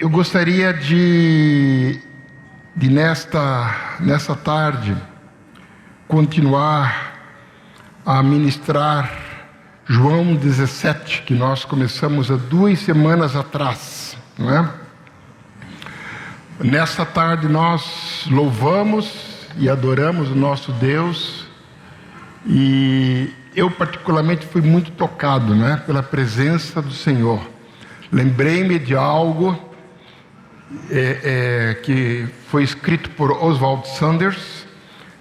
Eu gostaria de nessa tarde, continuar a ministrar João 17, que nós começamos há 2 semanas atrás, não é? Nessa tarde nós louvamos e adoramos o nosso Deus, e eu particularmente fui muito tocado, né, pela presença do Senhor. Lembrei-me de algo que foi escrito por Oswald Sanders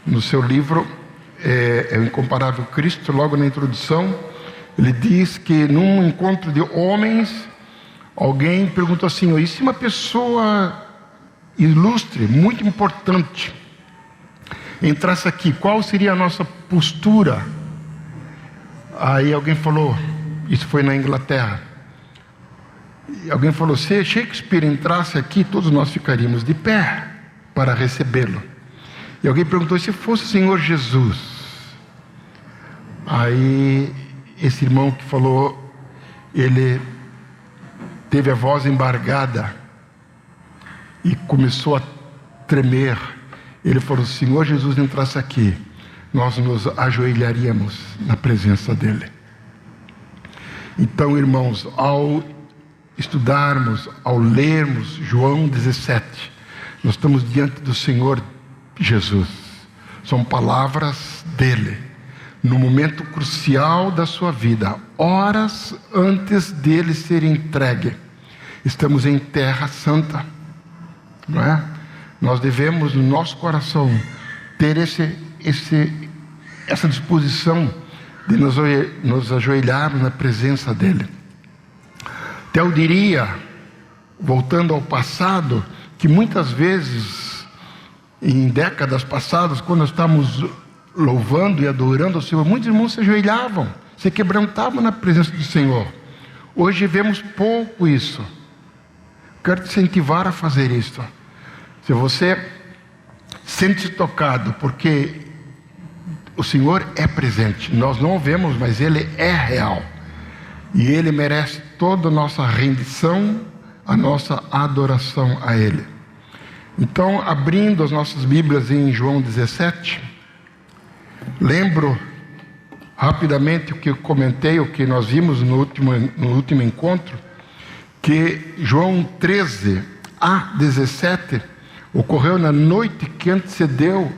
no seu livro O Incomparável Cristo. Logo na introdução ele diz que num encontro de homens, alguém perguntou assim: e se uma pessoa ilustre, muito importante, entrasse aqui, qual seria a nossa postura? Aí alguém falou, isso foi na Inglaterra, alguém falou: se Shakespeare entrasse aqui, todos nós ficaríamos de pé para recebê-lo. E alguém perguntou: e se fosse o Senhor Jesus? Aí esse irmão que falou, ele teve a voz embargada e começou a tremer. Ele falou: se o Senhor Jesus entrasse aqui, nós nos ajoelharíamos na presença dele. Então, irmãos, ao estudarmos, ao lermos João 17, nós estamos diante do Senhor Jesus. São palavras dele, no momento crucial da sua vida, horas antes dele ser entregue. Estamos em terra santa, não é? Nós devemos, no nosso coração, ter essa disposição de nos ajoelharmos na presença dele. Até eu diria, voltando ao passado, que muitas vezes, em décadas passadas, quando nós estávamos louvando e adorando o Senhor, muitos irmãos se ajoelhavam, se quebrantavam na presença do Senhor. Hoje vemos pouco isso. Quero te incentivar a fazer isso. Se você sente-se tocado, porque o Senhor é presente, nós não o vemos, mas Ele é real, e Ele merece toda a nossa rendição, a nossa adoração a Ele. Então, abrindo as nossas Bíblias em João 17, lembro rapidamente o que eu comentei, o que nós vimos no último encontro, que João 13 a 17 ocorreu na noite que antecedeu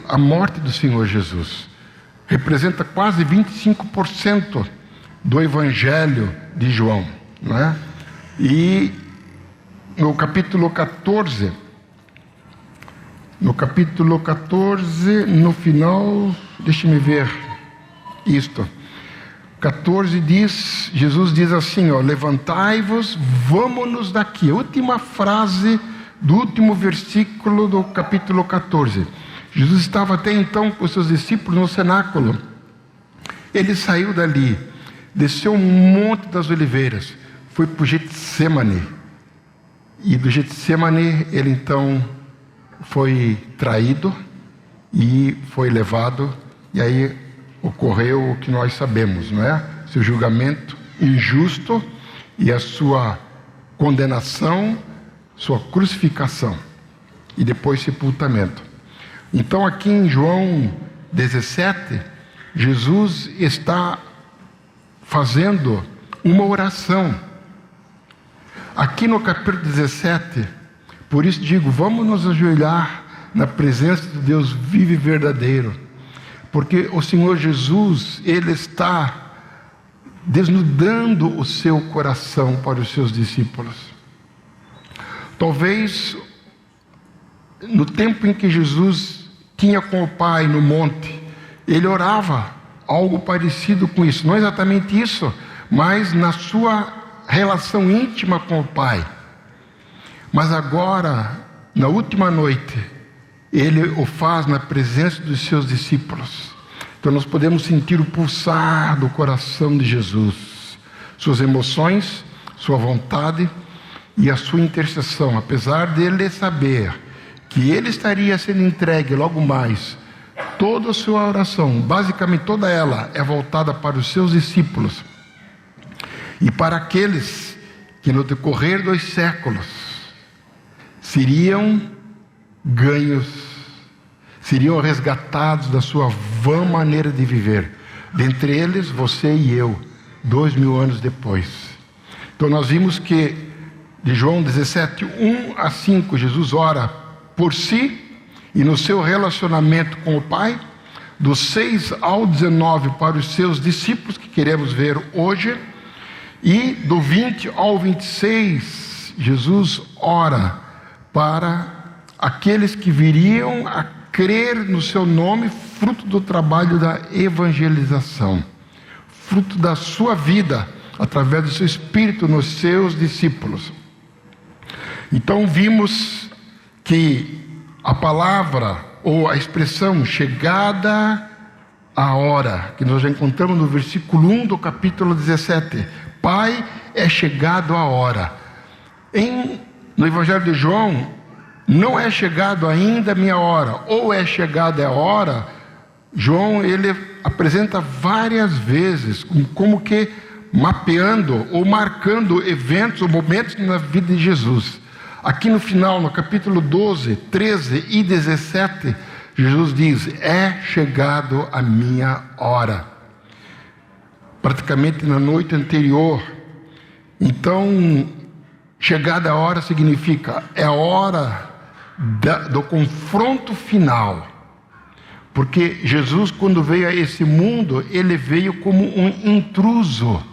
a morte do Senhor Jesus. Representa quase 25% do Evangelho de João, não é? E no capítulo 14, no final, deixe-me ver isto, 14 diz, Jesus diz assim, levantai-vos, vamos-nos daqui. A última frase do último versículo do capítulo 14. Jesus estava até então com seus discípulos no cenáculo. Ele saiu dali, desceu um monte das oliveiras, foi para o Getsemane, e do Getsemane ele então foi traído e foi levado, e aí ocorreu o que nós sabemos, não é? Seu julgamento injusto e a sua condenação, sua crucificação e depois sepultamento. Então aqui em João 17, Jesus está fazendo uma oração. Aqui no capítulo 17, por isso digo, vamos nos ajoelhar na presença de Deus vivo e verdadeiro, porque o Senhor Jesus, Ele está desnudando o seu coração para os seus discípulos. Talvez no tempo em que Jesus tinha com o Pai no monte, Ele orava algo parecido com isso, não exatamente isso, mas na sua relação íntima com o Pai. Mas agora, na última noite, Ele o faz na presença dos seus discípulos. Então nós podemos sentir o pulsar do coração de Jesus, suas emoções, sua vontade e a sua intercessão, apesar dele saber que ele estaria sendo entregue logo mais. Toda a sua oração, basicamente toda ela, é voltada para os seus discípulos e para aqueles que no decorrer dos séculos seriam ganhos, seriam resgatados da sua vã maneira de viver. Dentre eles, você e eu, 2000 anos depois. Então nós vimos que de João 17, 1 a 5, Jesus ora por si e no seu relacionamento com o Pai. Do 6 ao 19 para os seus discípulos, que queremos ver hoje. E do 20 ao 26, Jesus ora para aqueles que viriam a crer no seu nome, fruto do trabalho da evangelização, fruto da sua vida, através do seu Espírito nos seus discípulos. Então vimos que a palavra ou a expressão chegada a hora, que nós já encontramos no versículo 1 do capítulo 17, Pai, é chegado a hora. No Evangelho de João, não é chegado ainda a minha hora, ou é chegada a hora. João, ele apresenta várias vezes, como que mapeando ou marcando eventos ou momentos na vida de Jesus. Aqui no final, no capítulo 12, 13 e 17, Jesus diz: é chegado a minha hora. Praticamente na noite anterior. Então, chegada a hora significa, é a hora do confronto final. Porque Jesus, quando veio a esse mundo, ele veio como um intruso,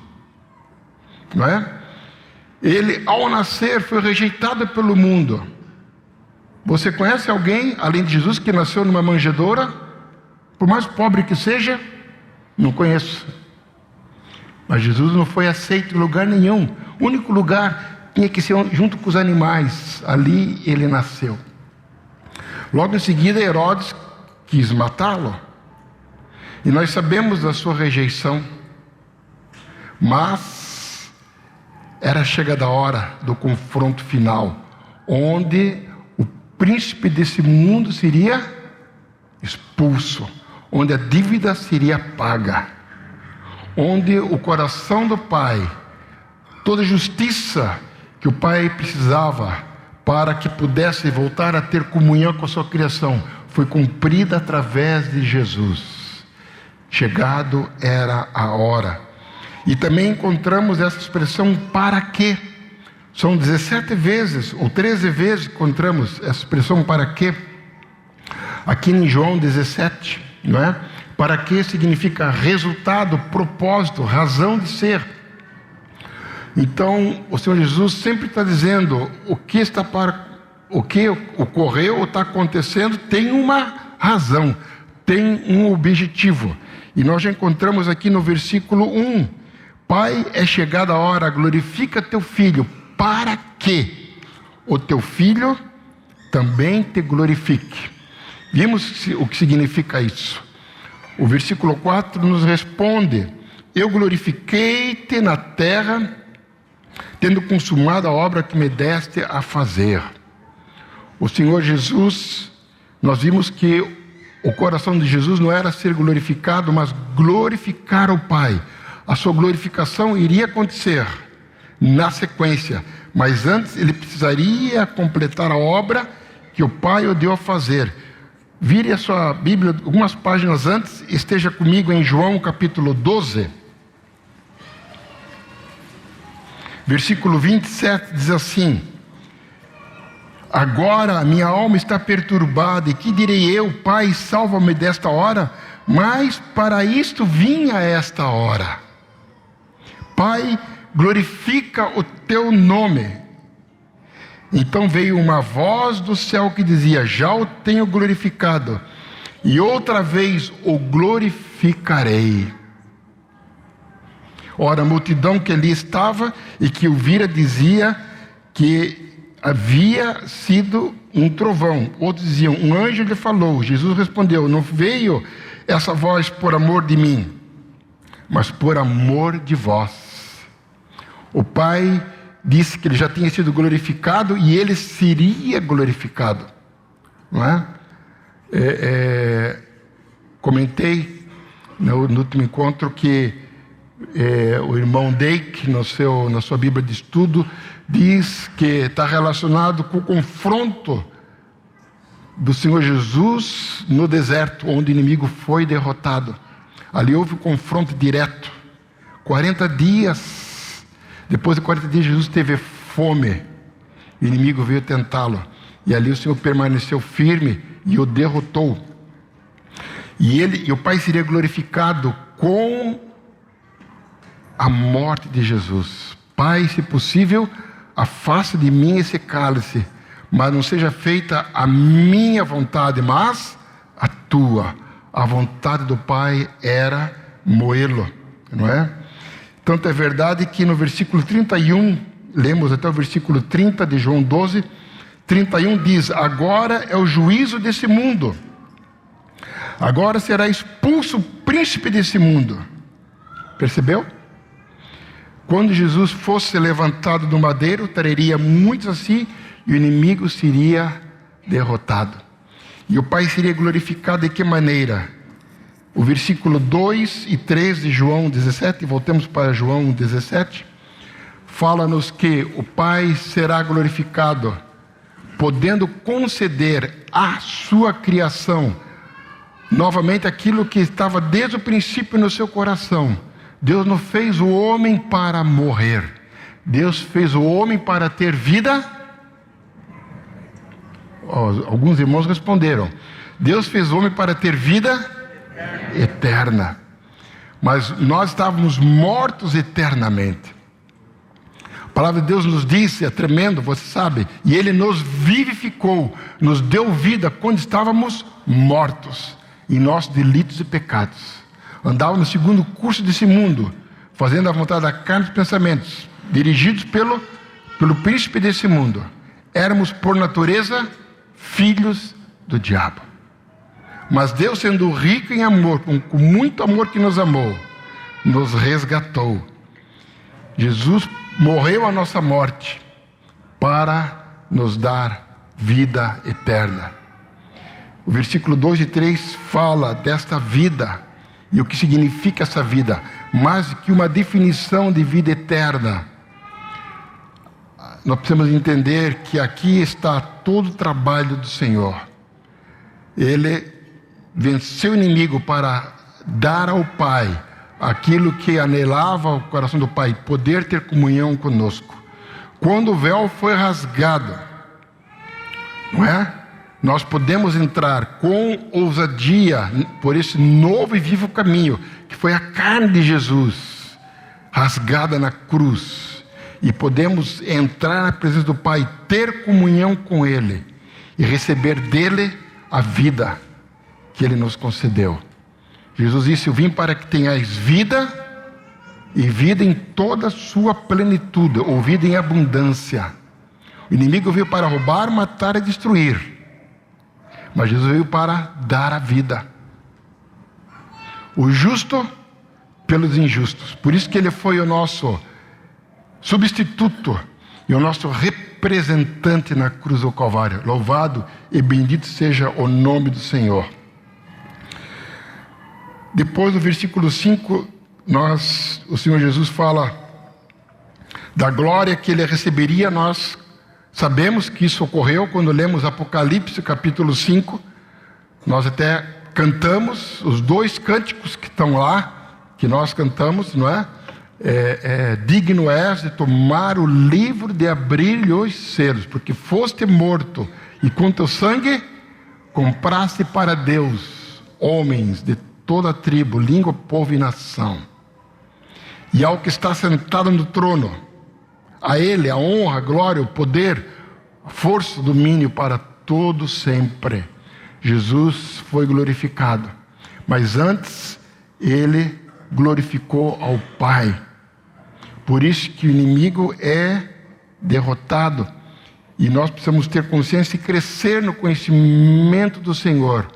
não é? Ele, ao nascer, foi rejeitado pelo mundo. Você conhece alguém, além de Jesus, que nasceu numa manjedoura? Por mais pobre que seja? Não conheço. Mas Jesus não foi aceito em lugar nenhum. O único lugar tinha que ser junto com os animais. Ali ele nasceu. Logo em seguida, Herodes quis matá-lo. E nós sabemos da sua rejeição. Mas era chegada a hora do confronto final, onde o príncipe desse mundo seria expulso, onde a dívida seria paga, onde o coração do Pai, toda a justiça que o Pai precisava para que pudesse voltar a ter comunhão com a sua criação, foi cumprida através de Jesus. Chegado era a hora. E também encontramos essa expressão para quê. São 17 vezes, ou 13 vezes que encontramos essa expressão para quê. Aqui em João 17, não é? Para quê significa resultado, propósito, razão de ser. Então, o Senhor Jesus sempre está dizendo o que ocorreu ou está acontecendo tem uma razão, tem um objetivo. E nós já encontramos aqui no versículo 1, Pai, é chegada a hora, glorifica teu filho, para que o teu filho também te glorifique. Vimos o que significa isso. O versículo 4 nos responde: eu glorifiquei-te na terra, tendo consumado a obra que me deste a fazer. O Senhor Jesus, nós vimos que o coração de Jesus não era ser glorificado, mas glorificar o Pai. A sua glorificação iria acontecer na sequência, mas antes ele precisaria completar a obra que o Pai o deu a fazer. Vire a sua Bíblia algumas páginas antes, esteja comigo em João capítulo 12, versículo 27, diz assim: agora a minha alma está perturbada, e que direi eu? Pai, salva-me desta hora, mas para isto vinha esta hora. Pai, glorifica o teu nome. Então veio uma voz do céu que dizia: já o tenho glorificado, e outra vez o glorificarei. Ora, a multidão que ali estava e que o vira dizia que havia sido um trovão. Outros diziam: um anjo lhe falou. Jesus respondeu: não veio essa voz por amor de mim, mas por amor de vós. O Pai disse que ele já tinha sido glorificado e ele seria glorificado, não é? Comentei no último encontro que O irmão Dake, na sua Bíblia de estudo, diz que está relacionado com o confronto do Senhor Jesus no deserto, onde o inimigo foi derrotado. Ali houve um confronto direto. 40 dias, depois de 40 dias, Jesus teve fome. O inimigo veio tentá-lo. E ali o Senhor permaneceu firme e o derrotou. E o Pai seria glorificado com a morte de Jesus. Pai, se possível, afasta de mim esse cálice, mas não seja feita a minha vontade, mas a tua. A vontade do Pai era moê-lo, não é? Tanto é verdade que no versículo 31, lemos até o versículo 30 de João 12, 31 diz: agora é o juízo desse mundo. Agora será expulso o príncipe desse mundo. Percebeu? Quando Jesus fosse levantado do madeiro, traria muitos assim, e o inimigo seria derrotado. E o Pai seria glorificado de que maneira? O versículo 2 e 3 de João 17, voltemos para João 17, fala-nos que o Pai será glorificado, podendo conceder à sua criação, novamente aquilo que estava desde o princípio no seu coração. Deus não fez o homem para morrer. Deus fez o homem para ter vida. Alguns irmãos responderam: Deus fez o homem para ter vida eterna. Mas nós estávamos mortos eternamente. A palavra de Deus nos disse, é tremendo, você sabe, e Ele nos vivificou, nos deu vida quando estávamos mortos em nossos delitos e pecados. Andávamos segundo o curso desse mundo, fazendo a vontade da carne e dos pensamentos, dirigidos pelo príncipe desse mundo. Éramos, por natureza, filhos do diabo. Mas Deus, sendo rico em amor, com muito amor que nos amou, nos resgatou. Jesus morreu a nossa morte para nos dar vida eterna. O versículo 2 e 3 fala desta vida. E o que significa essa vida? Mais que uma definição de vida eterna. Nós precisamos entender que aqui está todo o trabalho do Senhor. Ele venceu o inimigo para dar ao Pai aquilo que anelava o coração do Pai, poder ter comunhão conosco. Quando o véu foi rasgado, não é? Nós podemos entrar com ousadia por esse novo e vivo caminho, que foi a carne de Jesus, rasgada na cruz. E podemos entrar na presença do Pai, ter comunhão com Ele e receber dele a vida que Ele nos concedeu. Jesus disse: eu vim para que tenhais vida, e vida em toda a sua plenitude, ou vida em abundância. O inimigo veio para roubar, matar e destruir. Mas Jesus veio para dar a vida. O justo pelos injustos. Por isso que Ele foi o nosso substituto e o nosso representante na cruz do Calvário. Louvado e bendito seja o nome do Senhor. Depois do versículo 5, o Senhor Jesus fala da glória que Ele receberia. Nós sabemos que isso ocorreu quando lemos Apocalipse capítulo 5. Nós até cantamos os 2 cânticos que estão lá, que nós cantamos, não é? Digno és de tomar o livro, de abrir-lhe os selos, porque foste morto e com teu sangue compraste para Deus homens de toda a tribo, língua, povo e nação. E ao que está sentado no trono, a Ele a honra, a glória, o poder, a força, o domínio para todo sempre. Jesus foi glorificado, mas antes Ele glorificou ao Pai. Por isso que o inimigo é derrotado, e nós precisamos ter consciência e crescer no conhecimento do Senhor,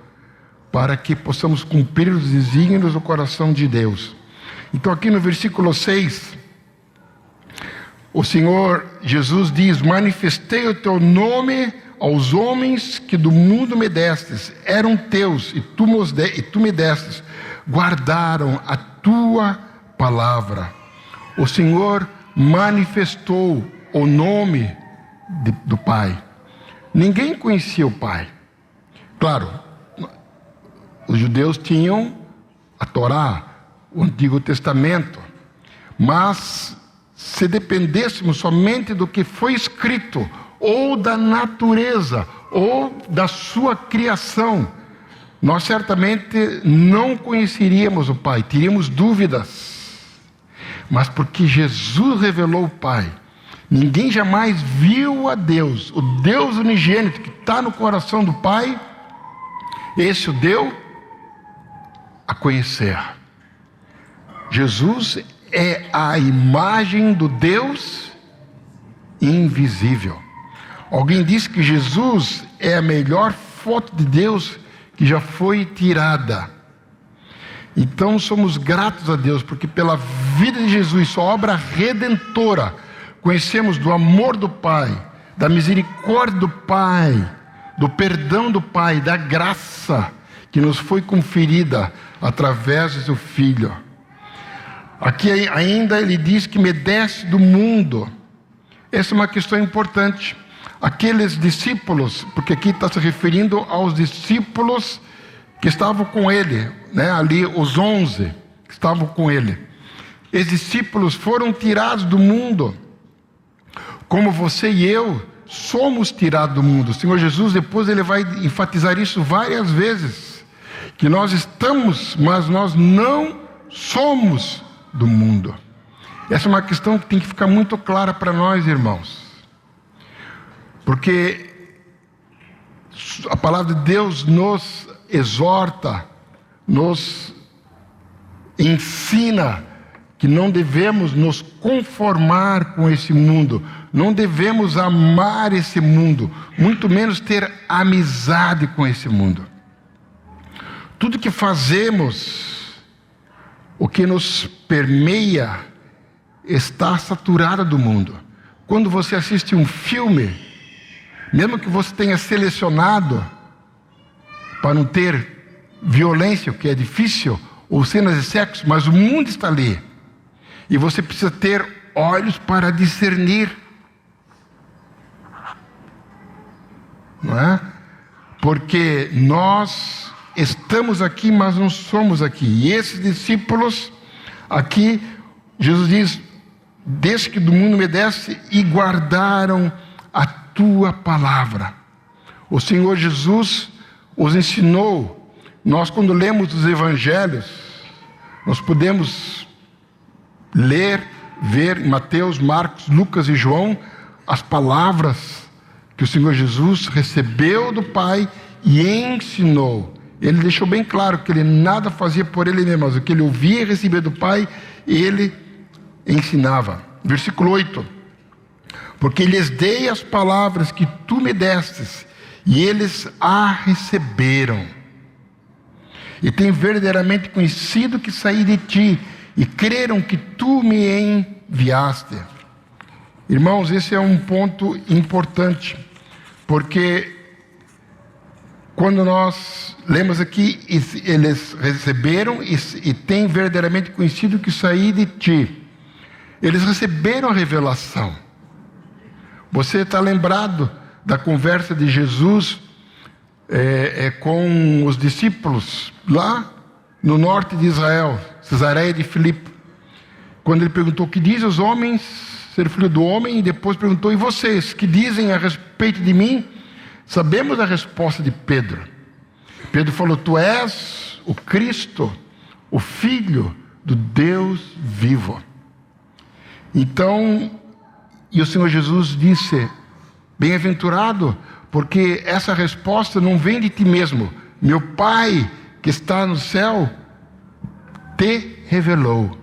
para que possamos cumprir os desígnios do coração de Deus. Então aqui no versículo 6, o Senhor Jesus diz: manifestei o teu nome aos homens que do mundo me destes, eram teus, e tu me destes, guardaram a tua palavra. O Senhor manifestou o nome do Pai. Ninguém conhecia o Pai. Claro, os judeus tinham a Torá, o Antigo Testamento, mas se dependêssemos somente do que foi escrito, ou da natureza, ou da sua criação, nós certamente não conheceríamos o Pai, teríamos dúvidas. Mas porque Jesus revelou o Pai, ninguém jamais viu a Deus, o Deus unigênito que está no coração do Pai, esse o deu a conhecer. Jesus é a imagem do Deus invisível. Alguém disse que Jesus é a melhor foto de Deus que já foi tirada. Então somos gratos a Deus, porque pela vida de Jesus, sua obra redentora, conhecemos do amor do Pai, da misericórdia do Pai, do perdão do Pai, da graça que nos foi conferida através do seu Filho. Aqui ainda ele diz que me deste do mundo. Essa é uma questão importante. Aqueles discípulos, porque aqui está se referindo aos discípulos que estavam com ele, né? Ali os 11 que estavam com ele. Esses discípulos foram tirados do mundo, como você e eu somos tirados do mundo. O Senhor Jesus depois ele vai enfatizar isso várias vezes, que nós estamos, mas nós não somos do mundo. Essa é uma questão que tem que ficar muito clara para nós, irmãos, porque a palavra de Deus nos exorta, nos ensina que não devemos nos conformar com esse mundo, não devemos amar esse mundo, muito menos ter amizade com esse mundo. Tudo que fazemos, o que nos permeia, está saturado do mundo. Quando você assiste um filme, mesmo que você tenha selecionado para não ter violência, o que é difícil, ou cenas de sexo, mas o mundo está ali. E você precisa ter olhos para discernir. Não é? Porque nós estamos aqui, mas não somos aqui. E esses discípulos, aqui, Jesus diz, desde que do mundo me deste, e guardaram a tua palavra. O Senhor Jesus os ensinou. Nós, quando lemos os evangelhos, nós podemos ler, ver em Mateus, Marcos, Lucas e João as palavras que o Senhor Jesus recebeu do Pai e ensinou. Ele deixou bem claro que ele nada fazia por ele mesmo, mas o que ele ouvia e recebia do Pai, ele ensinava. Versículo 8: porque lhes dei as palavras que tu me destes, e eles a receberam, e têm verdadeiramente conhecido que saí de ti, e creram que tu me enviaste. Irmãos, esse é um ponto importante, porque quando nós lemos aqui, eles receberam e têm verdadeiramente conhecido que saí de ti. Eles receberam a revelação. Você está lembrado da conversa de Jesus com os discípulos lá no norte de Israel, Cesareia de Filipe, quando ele perguntou: que dizem os homens ser filho do homem? E depois perguntou: e vocês, que dizem a respeito de mim? Sabemos a resposta de Pedro. Pedro falou: tu és o Cristo, o Filho do Deus vivo. Então, e o Senhor Jesus disse: bem-aventurado, porque essa resposta não vem de ti mesmo, meu Pai que está no céu te revelou.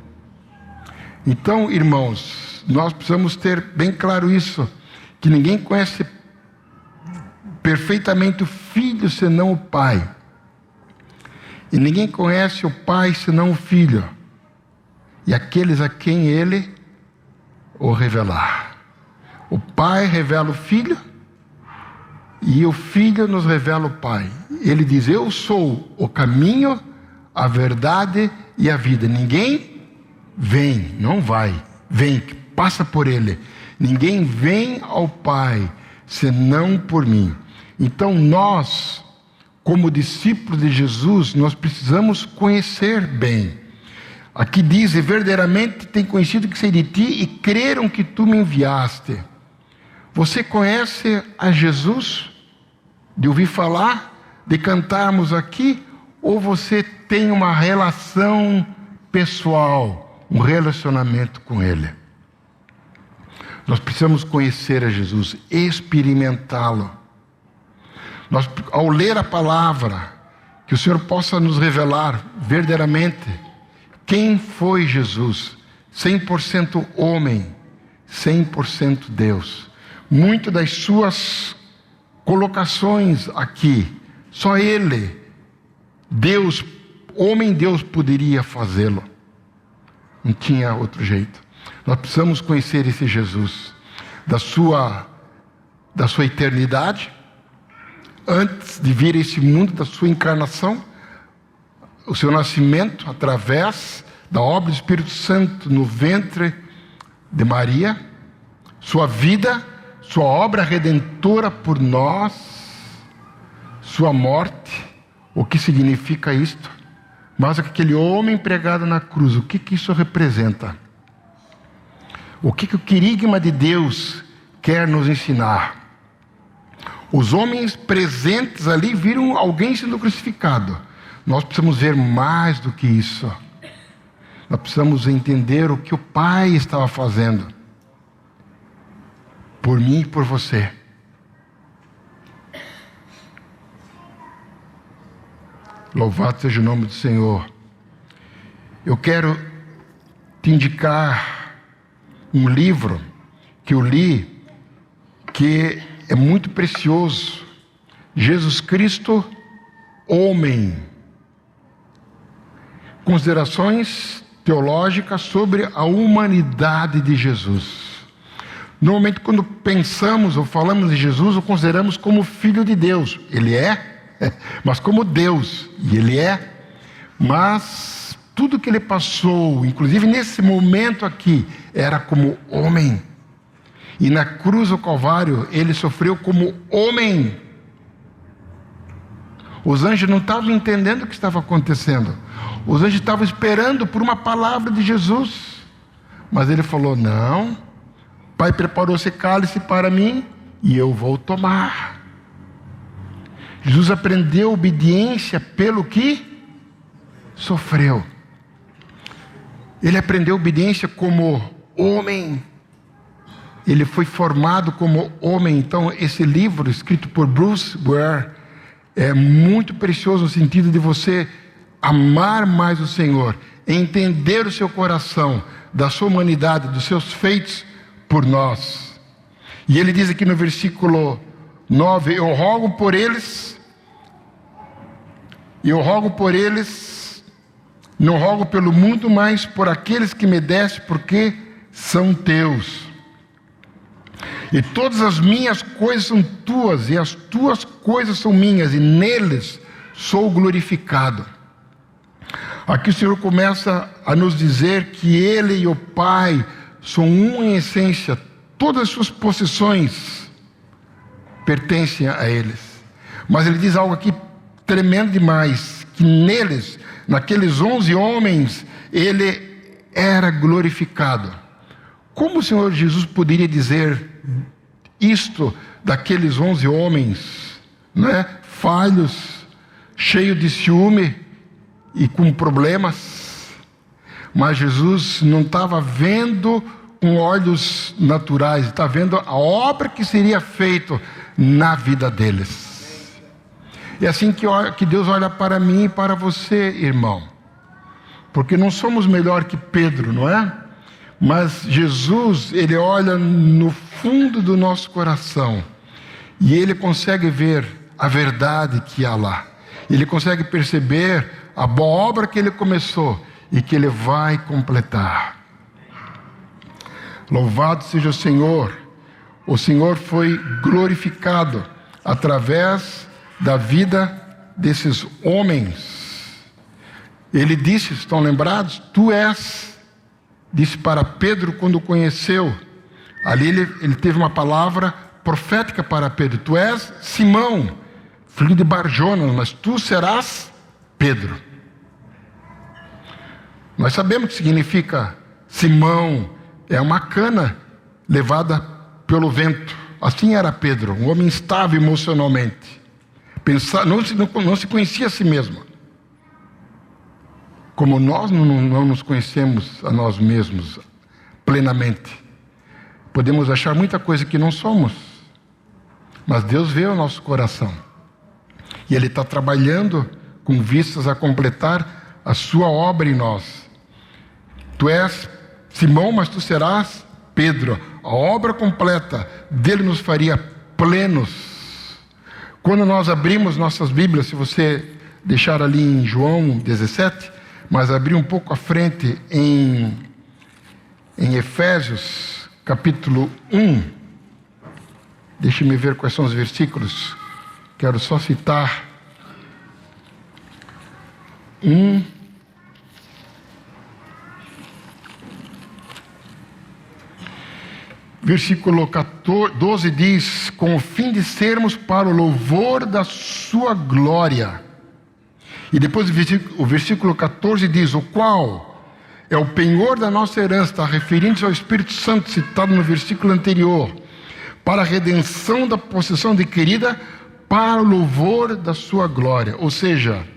Então, irmãos, nós precisamos ter bem claro isso, que ninguém conhece perfeitamente o Filho senão o Pai, e ninguém conhece o Pai senão o Filho, e aqueles a quem Ele o revelar. O Pai revela o Filho, e o Filho nos revela o Pai. Ele diz: eu sou o caminho, a verdade e a vida. Ninguém vem, não vai, vem, passa por ele. Ninguém vem ao Pai senão por mim. Então nós, como discípulos de Jesus, nós precisamos conhecer bem. Aqui diz: e verdadeiramente tem conhecido que sei de ti e creram que tu me enviaste. Você conhece a Jesus? De ouvir falar? De cantarmos aqui? Ou você tem uma relação pessoal, um relacionamento com Ele? Nós precisamos conhecer a Jesus, experimentá-lo. Nós, ao ler a palavra, que o Senhor possa nos revelar verdadeiramente quem foi Jesus, 100% homem, 100% Deus. Muito das suas colocações aqui, só Ele, Deus, homem Deus, poderia fazê-lo. Não tinha outro jeito. Nós precisamos conhecer esse Jesus, da sua eternidade, antes de vir a esse mundo, da sua encarnação, o seu nascimento através da obra do Espírito Santo no ventre de Maria, sua vida, sua obra redentora por nós, sua morte. O que significa isto? Mas aquele homem pregado na cruz, o que isso representa? O que o querigma de Deus quer nos ensinar? Os homens presentes ali viram alguém sendo crucificado. Nós precisamos ver mais do que isso. Nós precisamos entender o que o Pai estava fazendo por mim e por você. Louvado seja o nome do Senhor. Eu quero te indicar um livro que eu li, que é muito precioso. Jesus Cristo, homem. Considerações teológicas sobre a humanidade de Jesus. Normalmente, quando pensamos ou falamos de Jesus, o consideramos como Filho de Deus. Ele é, mas como Deus. E Ele é. Mas tudo que Ele passou, inclusive nesse momento aqui, era como homem. E na cruz do Calvário, Ele sofreu como homem. Os anjos não estavam entendendo o que estava acontecendo. Os anjos estavam esperando por uma palavra de Jesus. Mas Ele falou: não, Pai preparou esse cálice para mim e eu vou tomar. Jesus aprendeu obediência pelo que sofreu. Ele aprendeu obediência como homem. Ele foi formado como homem. Então, esse livro, escrito por Bruce Ware, é muito precioso no sentido de você amar mais o Senhor, entender o seu coração, da sua humanidade, dos seus feitos por nós. E ele diz aqui no versículo 9: eu rogo por eles, não rogo pelo mundo, mas por aqueles que me deste, porque são teus. E todas as minhas coisas são tuas, e as tuas coisas são minhas, e neles sou glorificado. Aqui o Senhor começa a nos dizer que Ele e o Pai são um em essência. Todas as suas possessões pertencem a eles. Mas Ele diz algo aqui tremendo demais, que neles, naqueles 11 homens, Ele era glorificado. Como o Senhor Jesus poderia dizer isto daqueles 11 homens, né? Falhos, cheios de ciúme e com problemas? Mas Jesus não estava vendo com olhos naturais, está vendo a obra que seria feita na vida deles. É assim que Deus olha para mim e para você, irmão. Porque não somos melhor que Pedro, não é? Mas Jesus, Ele olha no fundo do nosso coração e Ele consegue ver a verdade que há lá. Ele consegue perceber a boa obra que Ele começou e que Ele vai completar. Louvado seja o Senhor. O Senhor foi glorificado através da vida desses homens. Ele disse, estão lembrados? Tu és disse para Pedro quando o conheceu. Ali ele teve uma palavra profética para Pedro: tu és Simão, filho de Barjonas, mas tu serás Pedro. Nós sabemos o que significa Simão, é uma cana levada pelo vento. Assim era Pedro, um homem instável emocionalmente. Não se conhecia a si mesmo. Como nós não nos conhecemos a nós mesmos plenamente, podemos achar muita coisa que não somos, mas Deus vê o nosso coração, e Ele está trabalhando com vistas a completar a sua obra em nós. Tu és Simão, mas tu serás Pedro. A obra completa dele nos faria plenos. Quando nós abrimos nossas Bíblias, se você deixar ali em João 17, mas abrir um pouco à frente em Efésios, capítulo 1. Deixe-me ver quais são os versículos. Quero só citar 1. Versículo 12 diz: com o fim de sermos para o louvor da sua glória. E depois o versículo 14 diz: o qual é o penhor da nossa herança, está referindo-se ao Espírito Santo, citado no versículo anterior, para a redenção da possessão adquirida, para o louvor da sua glória. Ou seja,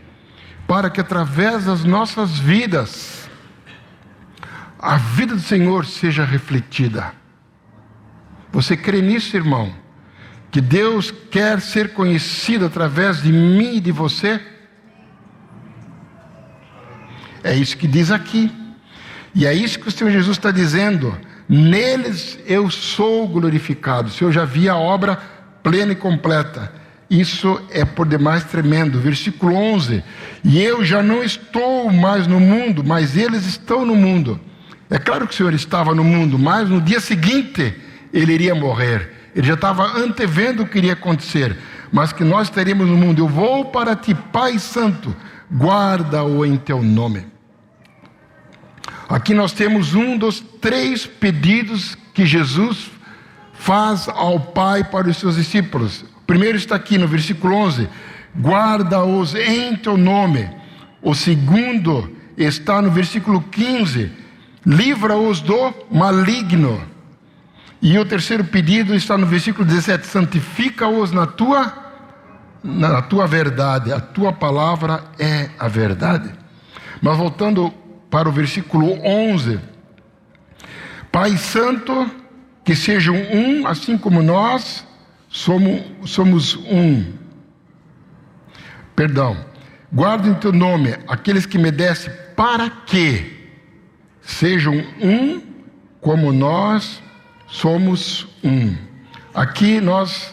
para que através das nossas vidas, a vida do Senhor seja refletida. Você crê nisso, irmão? Que Deus quer ser conhecido através de mim e de você? É isso que diz aqui. E é isso que o Senhor Jesus está dizendo: neles eu sou glorificado. O Senhor já via a obra plena e completa. Isso é por demais tremendo. Versículo 11: e eu já não estou mais no mundo, mas eles estão no mundo. É claro que o Senhor estava no mundo, mas no dia seguinte Ele iria morrer. Ele já estava antevendo o que iria acontecer, mas que nós estaríamos no mundo. Eu vou para ti, Pai Santo, guarda-o em teu nome. Aqui nós temos um dos 3 pedidos que Jesus faz ao Pai para os seus discípulos. O primeiro está aqui no versículo 11: guarda-os em teu nome. O segundo está no versículo 15: livra-os do maligno. E o terceiro pedido está no versículo 17: santifica-os na tua verdade. A tua palavra é a verdade. Mas voltando para o versículo 11: Pai Santo, que sejam um, assim como nós somos um. Guarda em teu nome aqueles que me deste, para que sejam um, como nós somos um. Aqui nós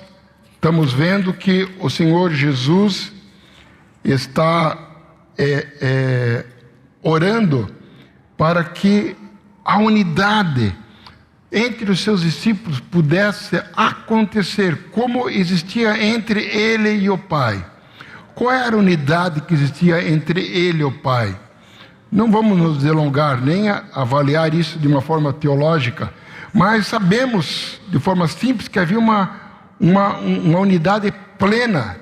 estamos vendo que o Senhor Jesus está orando para que a unidade entre os seus discípulos pudesse acontecer, como existia entre ele e o Pai. Qual era a unidade que existia entre ele e o Pai? Não vamos nos delongar, nem avaliar isso de uma forma teológica, mas sabemos de forma simples que havia uma unidade plena,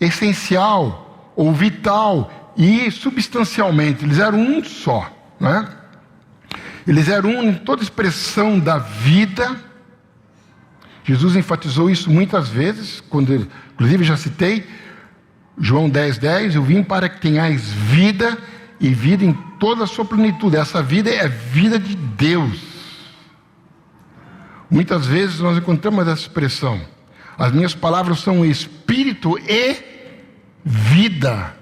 essencial ou vital e substancialmente. Eles eram um só, né? Eles eram um em toda expressão da vida. Jesus enfatizou isso muitas vezes, inclusive já citei João 10:10, eu vim para que tenhais vida e vida em toda a sua plenitude. Essa vida é a vida de Deus. Muitas vezes nós encontramos essa expressão: as minhas palavras são espírito e vida.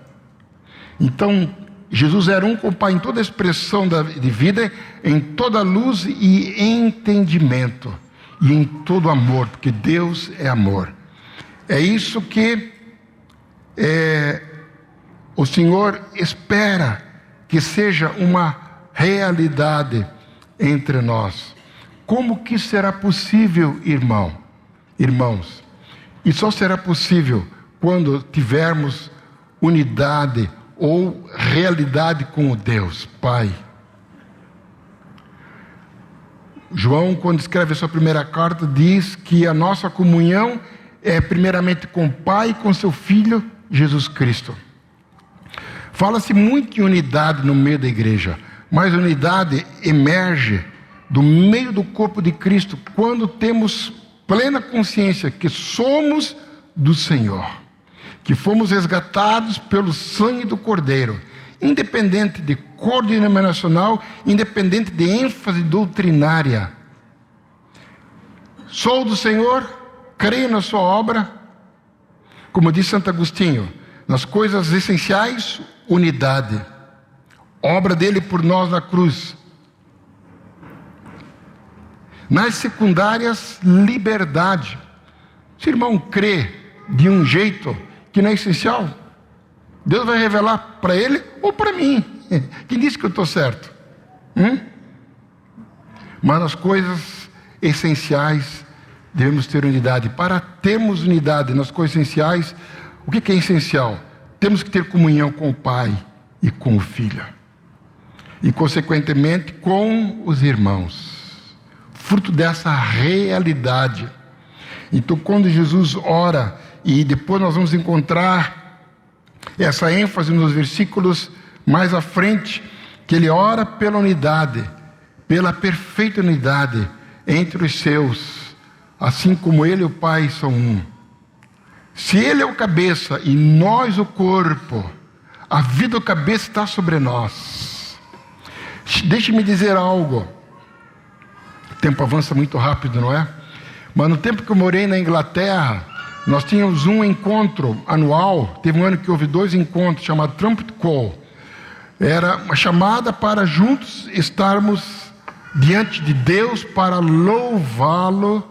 Então, Jesus era um com o Pai em toda a expressão de vida, em toda luz e entendimento, e em todo amor, porque Deus é amor. É isso que o Senhor espera que seja uma realidade entre nós. Como que será possível, irmãos? E só será possível quando tivermos unidade ou realidade com o Deus Pai. João, quando escreve a sua primeira carta, diz que a nossa comunhão é primeiramente com o Pai e com seu Filho, Jesus Cristo. Fala-se muito em unidade no meio da igreja, mas a unidade emerge do meio do corpo de Cristo quando temos plena consciência que somos do Senhor, que fomos resgatados pelo sangue do Cordeiro, independente de cor denominacional, independente de ênfase doutrinária. Sou do Senhor, creio na sua obra, como diz Santo Agostinho, nas coisas essenciais, unidade. Obra dele por nós na cruz. Nas secundárias, liberdade. Se o irmão crê de um jeito que não é essencial, Deus vai revelar para ele ou para mim. Quem disse que eu estou certo? Mas nas coisas essenciais devemos ter unidade. Para termos unidade nas coisas essenciais, o que é essencial? Temos que ter comunhão com o Pai e com o Filho. E consequentemente com os irmãos. Fruto dessa realidade. Então quando Jesus ora, e depois nós vamos encontrar essa ênfase nos versículos mais à frente, que ele ora pela unidade, pela perfeita unidade entre os seus, assim como ele e o Pai são um. Se ele é o cabeça e nós o corpo, a vida do cabeça está sobre nós. Deixe-me dizer algo. O tempo avança muito rápido, não é? Mas no tempo que eu morei na Inglaterra, nós tínhamos um encontro anual. Teve um ano que houve 2 encontros, chamado Trumpet Call. Era uma chamada para juntos estarmos diante de Deus para louvá-lo,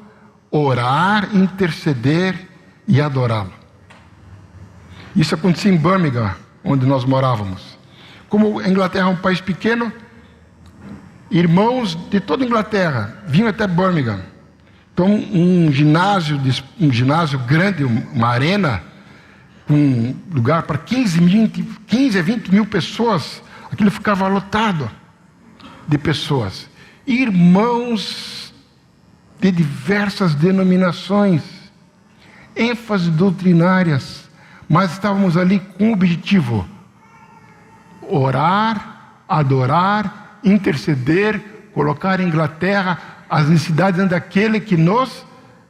orar, interceder e adorá-lo. Isso acontecia em Birmingham, onde nós morávamos. Como a Inglaterra é um país pequeno, irmãos de toda a Inglaterra vinham até Birmingham. Então um ginásio grande, uma arena, um lugar para 15 a 20 mil pessoas, aquilo ficava lotado de pessoas. Irmãos de diversas denominações, ênfases doutrinárias, mas estávamos ali com o objetivo: orar, adorar, interceder, colocar a Inglaterra as necessidades daquele que nos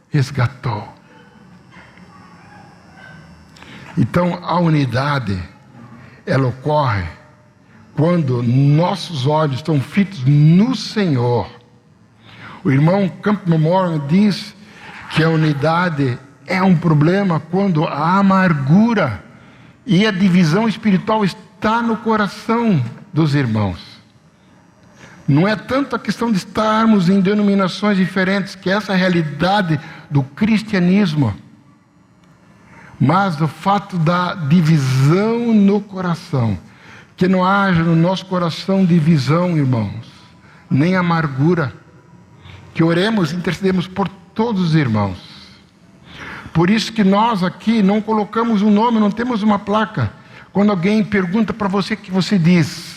resgatou. Então a unidade, ela ocorre quando nossos olhos estão fitos no Senhor. O irmão Campbell Morgan diz que a unidade é um problema quando a amargura e a divisão espiritual está no coração dos irmãos. Não é tanto a questão de estarmos em denominações diferentes, que é essa a realidade do cristianismo, mas o fato da divisão no coração. Que não haja no nosso coração divisão, irmãos, nem amargura. Que oremos, intercedemos por todos os irmãos. Por isso que nós aqui não colocamos um nome, não temos uma placa. Quando alguém pergunta para você, o que você diz?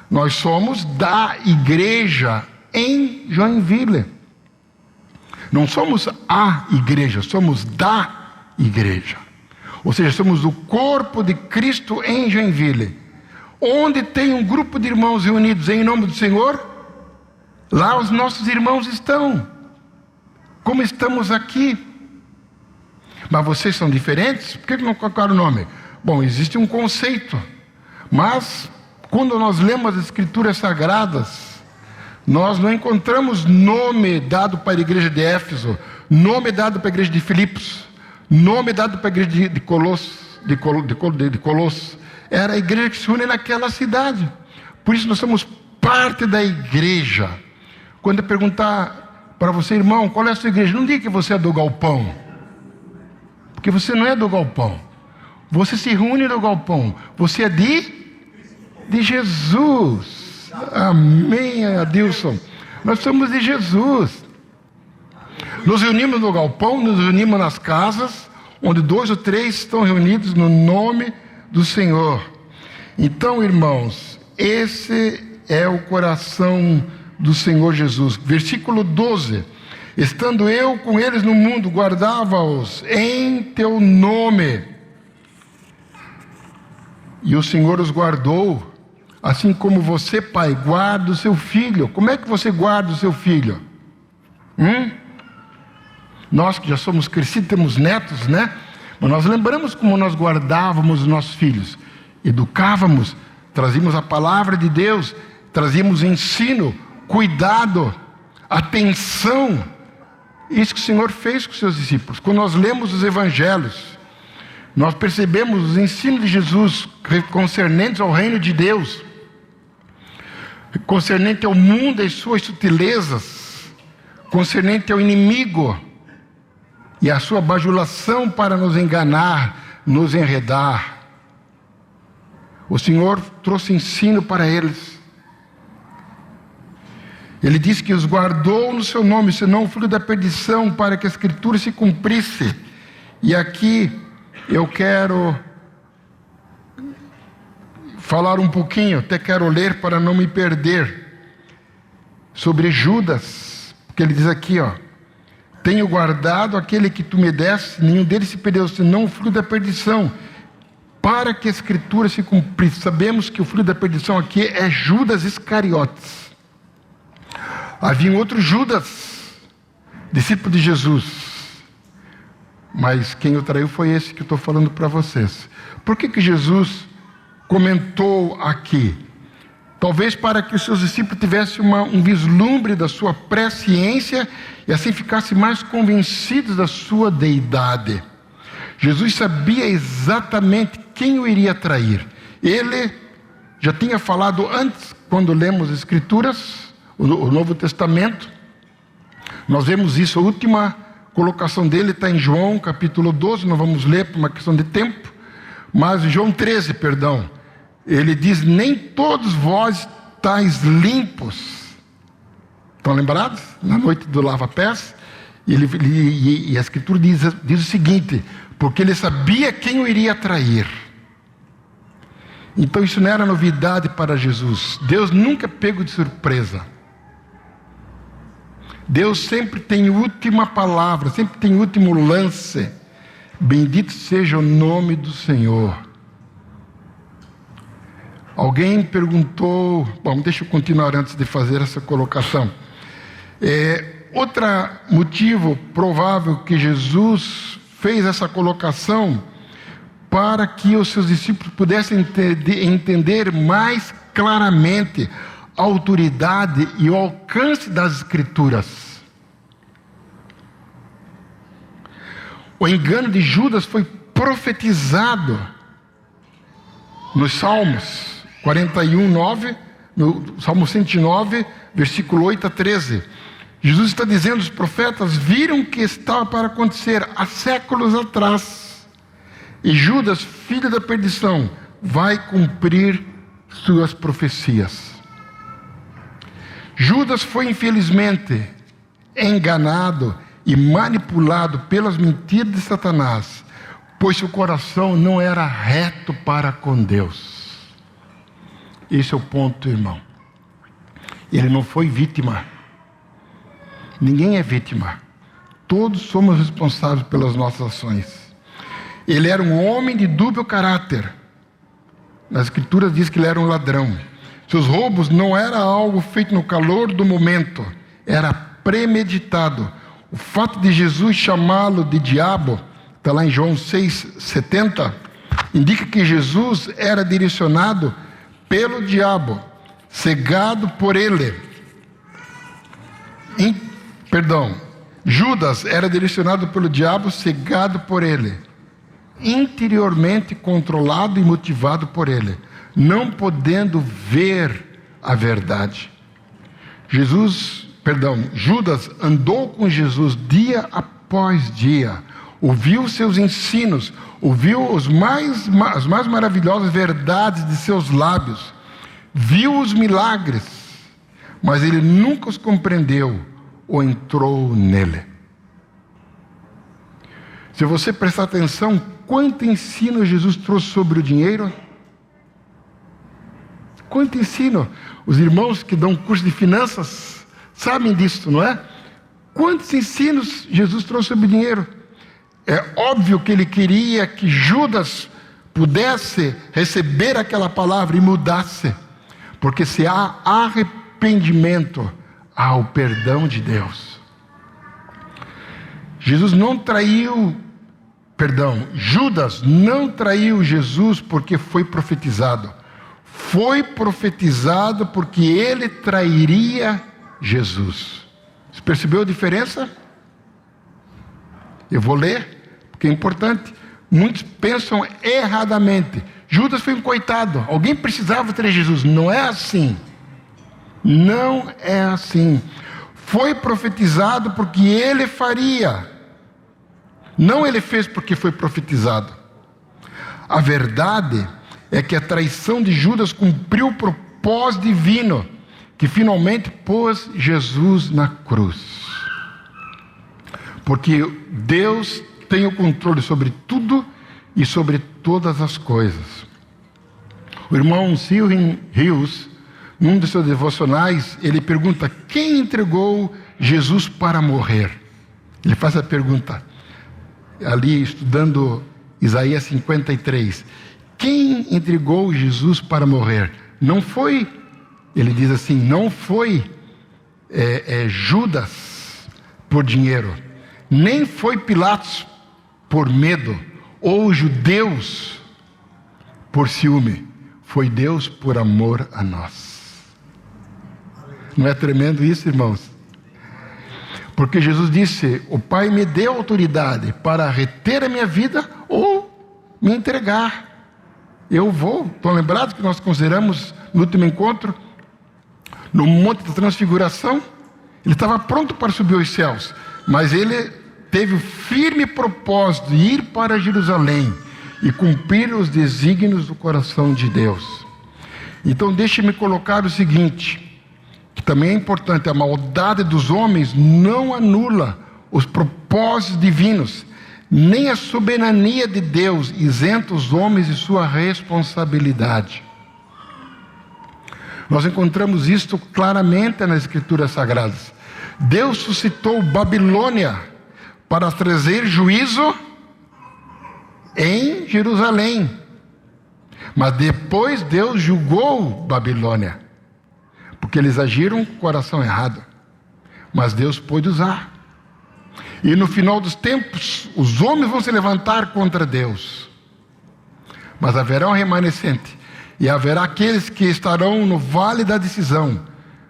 Nós somos da igreja em Joinville. Não somos a igreja, somos da igreja. Ou seja, somos o corpo de Cristo em Joinville. Onde tem um grupo de irmãos reunidos em nome do Senhor, lá os nossos irmãos estão. Como estamos aqui. Mas vocês são diferentes? Por que não colocaram o nome? Bom, existe um conceito. Mas quando nós lemos as Escrituras Sagradas, nós não encontramos nome dado para a igreja de Éfeso, nome dado para a igreja de Filipos, nome dado para a igreja de Colossos. Era a igreja que se une naquela cidade. Por isso nós somos parte da igreja. Quando eu perguntar para você, irmão, qual é a sua igreja? Não diga que você é do galpão. Porque você não é do galpão. Você se reúne no galpão. Você é de Jesus. Amém, Adilson. Nós somos de Jesus. Nos reunimos no galpão, nos reunimos nas casas, onde 2 ou 3 estão reunidos no nome do Senhor. Então, irmãos, esse é o coração do Senhor Jesus. Versículo 12: estando eu com eles no mundo, guardava-os em teu nome. E o Senhor os guardou, assim como você, pai, guarda o seu filho. Como é que você guarda o seu filho? Nós que já somos crescidos, temos netos, né? Mas nós lembramos como nós guardávamos os nossos filhos. Educávamos, trazíamos a palavra de Deus, trazíamos ensino, cuidado, atenção. Isso que o Senhor fez com os seus discípulos. Quando nós lemos os evangelhos, nós percebemos os ensinos de Jesus concernentes ao reino de Deus, concernente ao mundo e suas sutilezas, concernente ao inimigo e a sua bajulação para nos enganar, nos enredar. O Senhor trouxe ensino para eles. Ele disse que os guardou no seu nome, senão o filho da perdição, para que a Escritura se cumprisse. E aqui eu quero falar um pouquinho, até quero ler para não me perder, sobre Judas, porque ele diz aqui, tenho guardado aquele que tu me deste, nenhum deles se perdeu, senão o filho da perdição, para que a Escritura se cumprisse. Sabemos que o filho da perdição aqui é Judas Iscariotes. Havia um outro Judas, discípulo de Jesus, mas quem o traiu foi esse que eu estou falando para vocês. Por que Jesus comentou aqui? Talvez para que os seus discípulos tivessem um vislumbre da sua presciência e assim ficassem mais convencidos da sua deidade. Jesus sabia exatamente quem o iria trair. Ele já tinha falado antes, quando lemos as Escrituras, o Novo Testamento. Nós vemos isso, a última colocação dele está em João capítulo 12, não vamos ler por uma questão de tempo, mas João 13, perdão. Ele diz, nem todos vós estáis limpos. Estão lembrados? Na noite do lava-pés. E a Escritura diz o seguinte, porque ele sabia quem o iria trair. Então isso não era novidade para Jesus. Deus nunca pegou de surpresa. Deus sempre tem última palavra, sempre tem último lance. Bendito seja o nome do Senhor. Alguém perguntou, bom, deixa eu continuar antes de fazer essa colocação. Outro motivo provável que Jesus fez essa colocação, para que os seus discípulos pudessem entender mais claramente a autoridade e o alcance das Escrituras. O engano de Judas foi profetizado nos Salmos 41:9, no Salmo 109, versículo 8 a 13. Jesus está dizendo, os profetas viram que estava para acontecer há séculos atrás. E Judas, filho da perdição, vai cumprir suas profecias. Judas foi infelizmente enganado e manipulado pelas mentiras de Satanás, pois seu coração não era reto para com Deus. Esse é o ponto, irmão. Ele não foi vítima. Ninguém é vítima. Todos somos responsáveis pelas nossas ações. Ele era um homem de dúbio caráter. Nas Escrituras diz que ele era um ladrão. Seus roubos não era algo feito no calor do momento, era premeditado. O fato de Jesus chamá-lo de diabo, está lá em João 6,70, indica que Jesus era direcionado pelo diabo, cegado por ele. Judas era direcionado pelo diabo, cegado por ele, interiormente controlado e motivado por ele, não podendo ver a verdade. Judas andou com Jesus dia após dia, ouviu seus ensinos, ouviu as mais maravilhosas verdades de seus lábios, viu os milagres, mas ele nunca os compreendeu ou entrou nele. Se você prestar atenção, quanto ensino Jesus trouxe sobre o dinheiro? Quanto ensino! Os irmãos que dão curso de finanças sabem disso, não é? Quantos ensinos Jesus trouxe sobre dinheiro? É óbvio que ele queria que Judas pudesse receber aquela palavra e mudasse. Porque se há arrependimento, há o perdão de Deus. Judas não traiu Jesus porque foi profetizado. Foi profetizado porque ele trairia Jesus. Você percebeu a diferença? Eu vou ler, porque é importante. Muitos pensam erradamente. Judas foi um coitado. Alguém precisava trair Jesus. Não é assim. Não é assim. Foi profetizado porque ele faria. Não ele fez porque foi profetizado. A verdade é que a traição de Judas cumpriu o propósito divino, que finalmente pôs Jesus na cruz. Porque Deus tem o controle sobre tudo e sobre todas as coisas. O irmão Silvin Rios, num de seus devocionais, ele pergunta: quem entregou Jesus para morrer? Ele faz a pergunta, ali estudando Isaías 53. Quem entregou Jesus para morrer? Não foi, ele diz assim, não foi Judas por dinheiro, nem foi Pilatos por medo, ou os judeus por ciúme. Foi Deus por amor a nós. Não é tremendo isso, irmãos? Porque Jesus disse: o Pai me deu autoridade para reter a minha vida ou me entregar. Eu vou. Estão lembrados que nós consideramos no último encontro, no Monte da Transfiguração? Ele estava pronto para subir aos céus, mas ele teve o firme propósito de ir para Jerusalém e cumprir os desígnios do coração de Deus. Então deixe-me colocar o seguinte, que também é importante: a maldade dos homens não anula os propósitos divinos, nem a soberania de Deus isenta os homens de sua responsabilidade. Nós encontramos isto claramente nas Escrituras Sagradas. Deus suscitou Babilônia para trazer juízo em Jerusalém. Mas depois Deus julgou Babilônia, porque eles agiram com o coração errado. Mas Deus pôde usar. E no final dos tempos, os homens vão se levantar contra Deus. Mas haverá um remanescente. E haverá aqueles que estarão no vale da decisão.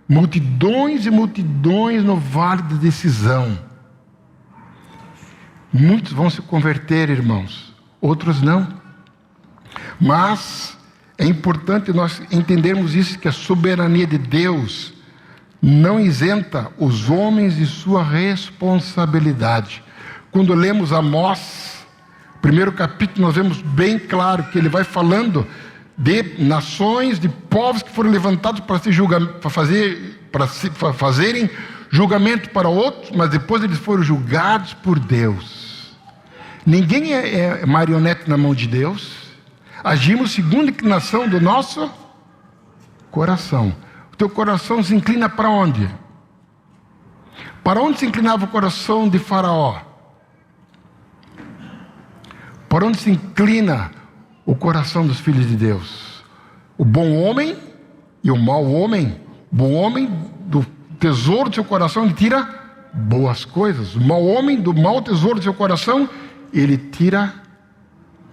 Multidões e multidões no vale da decisão. Muitos vão se converter, irmãos. Outros não. Mas é importante nós entendermos isso, que a soberania de Deus não isenta os homens de sua responsabilidade. Quando lemos Amós, primeiro capítulo, nós vemos bem claro que ele vai falando de nações, de povos que foram levantados para fazerem julgamento para outros, mas depois eles foram julgados por Deus. Ninguém é marionete na mão de Deus. Agimos segundo a inclinação do nosso coração. O teu coração se inclina para onde? Para onde se inclinava o coração de Faraó? Para onde se inclina o coração dos filhos de Deus? O bom homem e o mau homem. O bom homem, do tesouro do seu coração, ele tira boas coisas. O mau homem, do mau tesouro do seu coração, ele tira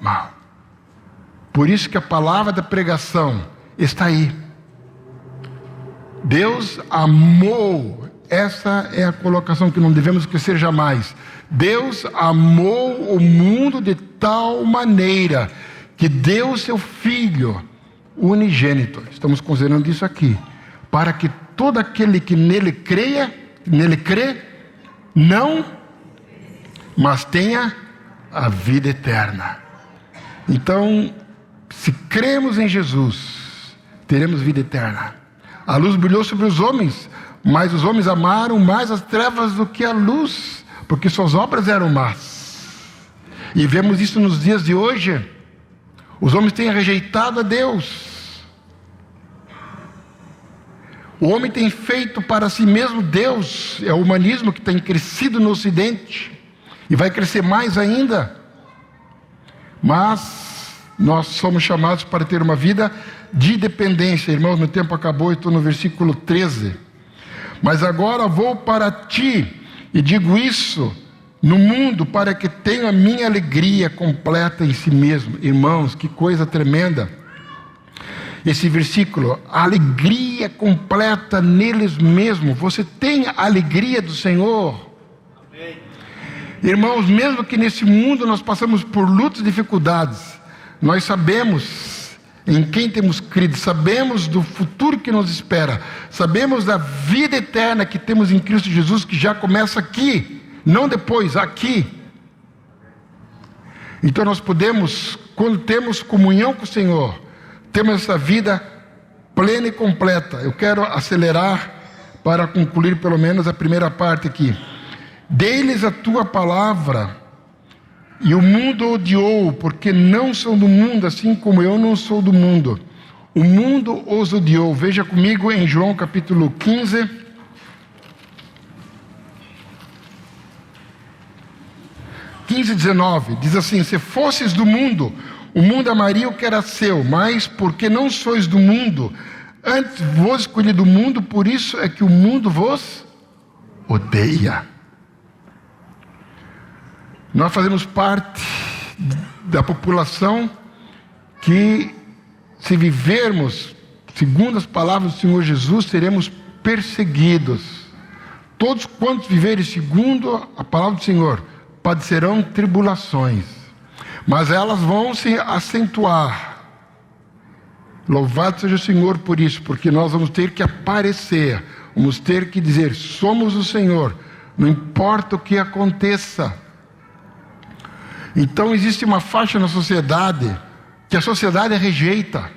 mal. Por isso que a palavra da pregação está aí. Deus amou, essa é a colocação que não devemos esquecer jamais. Deus amou o mundo de tal maneira que deu seu Filho unigênito, estamos considerando isso aqui, para que todo aquele que nele crê, não, mas tenha a vida eterna. Então, se cremos em Jesus, teremos vida eterna. A luz brilhou sobre os homens, mas os homens amaram mais as trevas do que a luz, porque suas obras eram más. E vemos isso nos dias de hoje. Os homens têm rejeitado a Deus. O homem tem feito para si mesmo Deus. É o humanismo que tem crescido no Ocidente e vai crescer mais ainda. Mas nós somos chamados para ter uma vida de dependência. Irmãos, meu tempo acabou, eu estou no versículo 13. Mas agora vou para ti e digo isso no mundo para que tenha a minha alegria completa em si mesmo. Irmãos, que coisa tremenda. Esse versículo, a alegria completa neles mesmos. Você tem a alegria do Senhor. Amém. Irmãos, mesmo que nesse mundo nós passamos por lutas e dificuldades, nós sabemos em quem temos crido, sabemos do futuro que nos espera, sabemos da vida eterna que temos em Cristo Jesus, que já começa aqui, não depois, aqui. Então nós podemos, quando temos comunhão com o Senhor, temos essa vida plena e completa. Eu quero acelerar para concluir pelo menos a primeira parte aqui. Dê-lhes a tua palavra, e o mundo odiou, porque não são do mundo, assim como eu não sou do mundo. O mundo os odiou. Veja comigo em João capítulo 15. Diz assim: se fosses do mundo, o mundo amaria o que era seu, mas porque não sois do mundo, antes vos escolhi do mundo, por isso é que o mundo vos odeia. Nós fazemos parte da população que, se vivermos segundo as palavras do Senhor Jesus, seremos perseguidos. Todos quantos viverem segundo a palavra do Senhor padecerão tribulações, mas elas vão se acentuar. Louvado seja o Senhor por isso, porque nós vamos ter que aparecer, vamos ter que dizer: somos o Senhor, não importa o que aconteça. Então existe uma faixa na sociedade que a sociedade rejeita,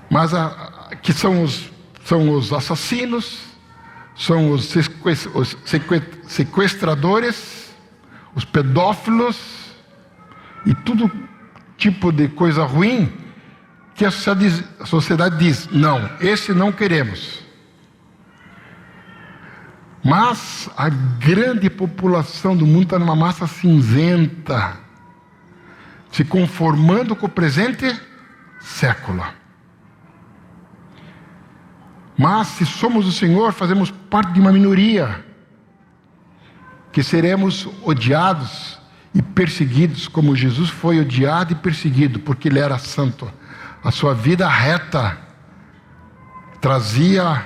mas que são os assassinos, são os sequestradores, os pedófilos e todo tipo de coisa ruim que a sociedade diz: não, esse não queremos. Mas a grande população do mundo está numa massa cinzenta, se conformando com o presente século. Mas se somos o Senhor, fazemos parte de uma minoria, que seremos odiados e perseguidos, como Jesus foi odiado e perseguido, porque Ele era santo. A sua vida reta trazia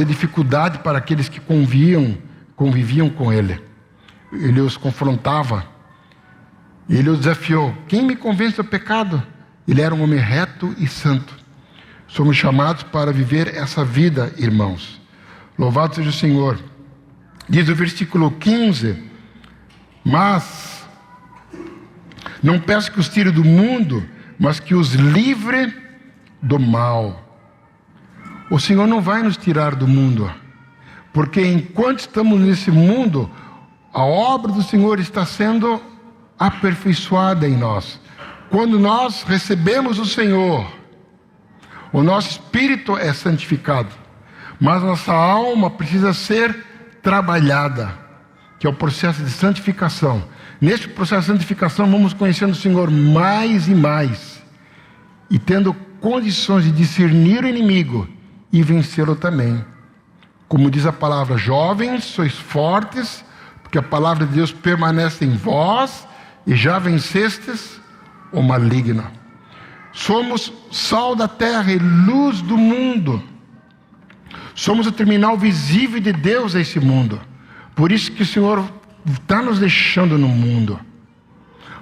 dificuldade para aqueles que conviviam com Ele. Ele os confrontava, Ele os desafiou: quem me convence do pecado? Ele era um homem reto e santo. Somos chamados para viver essa vida, irmãos. Louvado seja o Senhor. Diz o versículo 15: mas não peço que os tire do mundo, mas que os livre do mal. O Senhor não vai nos tirar do mundo, porque enquanto estamos nesse mundo, a obra do Senhor está sendo aperfeiçoada em nós. Quando nós recebemos o Senhor, o nosso espírito é santificado, mas nossa alma precisa ser trabalhada, que é o processo de santificação. Neste processo de santificação, vamos conhecendo o Senhor mais e mais, e tendo condições de discernir o inimigo e vencê-lo também. Como diz a palavra: jovens, sois fortes, porque a palavra de Deus permanece em vós, e já vencestes o maligno. Somos sal da terra e luz do mundo. Somos o terminal visível de Deus a esse mundo. Por isso que o Senhor está nos deixando no mundo.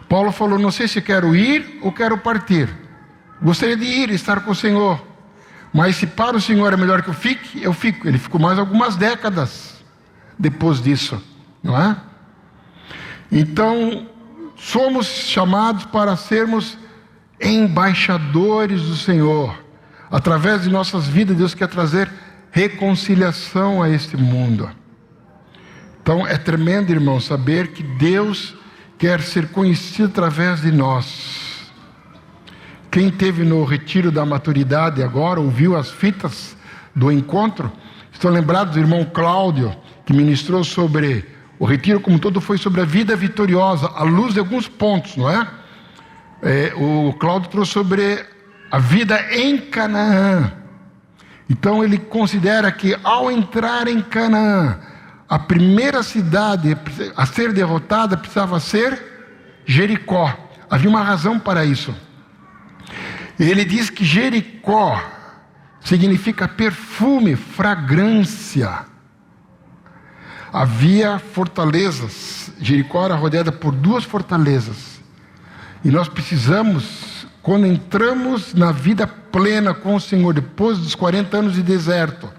Paulo falou: não sei se quero ir ou quero partir. Gostaria de ir e estar com o Senhor, mas se para o Senhor é melhor que eu fico. Ele ficou mais algumas décadas depois disso, não é? Então, somos chamados para sermos embaixadores do Senhor. Através de nossas vidas, Deus quer trazer reconciliação a este mundo. Então, é tremendo, irmão, saber que Deus quer ser conhecido através de nós. Quem teve no retiro da maturidade agora, ouviu as fitas do encontro, estão lembrados do irmão Cláudio, que ministrou sobre o retiro como todo, foi sobre a vida vitoriosa, à luz de alguns pontos, não é? O Cláudio trouxe sobre a vida em Canaã. Então ele considera que ao entrar em Canaã, a primeira cidade a ser derrotada precisava ser Jericó. Havia uma razão para isso. Ele diz que Jericó significa perfume, fragrância. Havia fortalezas. Jericó era rodeada por 2 fortalezas. E nós precisamos, quando entramos na vida plena com o Senhor, depois dos 40 anos de deserto,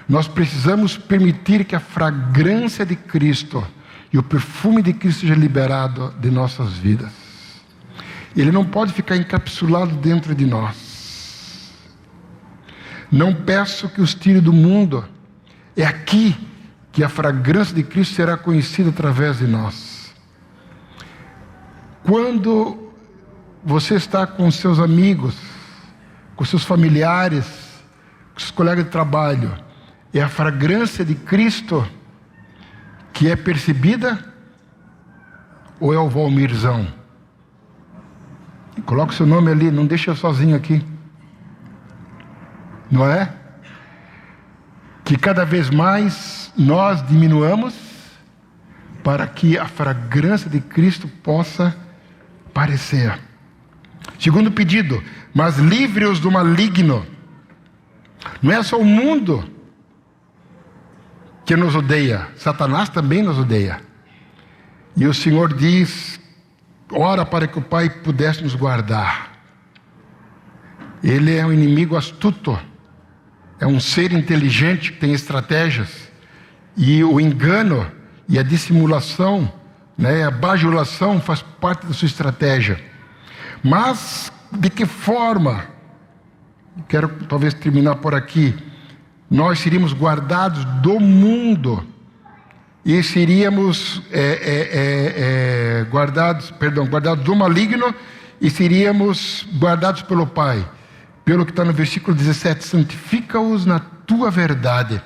nós precisamos permitir que a fragrância de Cristo e o perfume de Cristo seja liberado de nossas vidas. Ele não pode ficar encapsulado dentro de nós. Não peço que os tire do mundo. É aqui que a fragrância de Cristo será conhecida através de nós. Quando você está com seus amigos, com seus familiares, com seus colegas de trabalho, é a fragrância de Cristo que é percebida, ou é o Valmirzão? Coloca o seu nome ali, não deixa eu sozinho aqui. Não é? Que cada vez mais nós diminuamos para que a fragrância de Cristo possa aparecer. Segundo pedido, mas livre-os do maligno. Não é só o mundo que nos odeia, Satanás também nos odeia. E o Senhor diz: ora para que o Pai pudesse nos guardar. Ele é um inimigo astuto, é um ser inteligente que tem estratégias, e o engano e a dissimulação, a bajulação faz parte da sua estratégia. Mas de que forma? Quero talvez terminar por aqui. Nós seríamos guardados do mundo e seríamos guardados do maligno, e seríamos guardados pelo Pai. Pelo que está no versículo 17: santifica-os na tua verdade,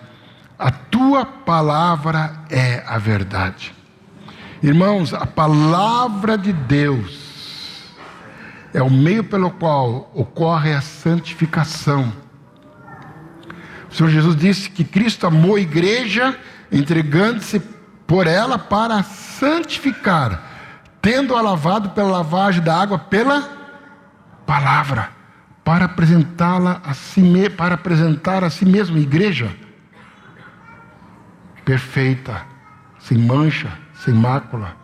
a tua palavra é a verdade. Irmãos, a palavra de Deus é o meio pelo qual ocorre a santificação. O Senhor Jesus disse que Cristo amou a igreja, entregando-se por ela para santificar, tendo-a lavado pela lavagem da água pela palavra, para apresentá-la a si, para apresentar a si mesmo igreja perfeita, sem mancha, sem mácula,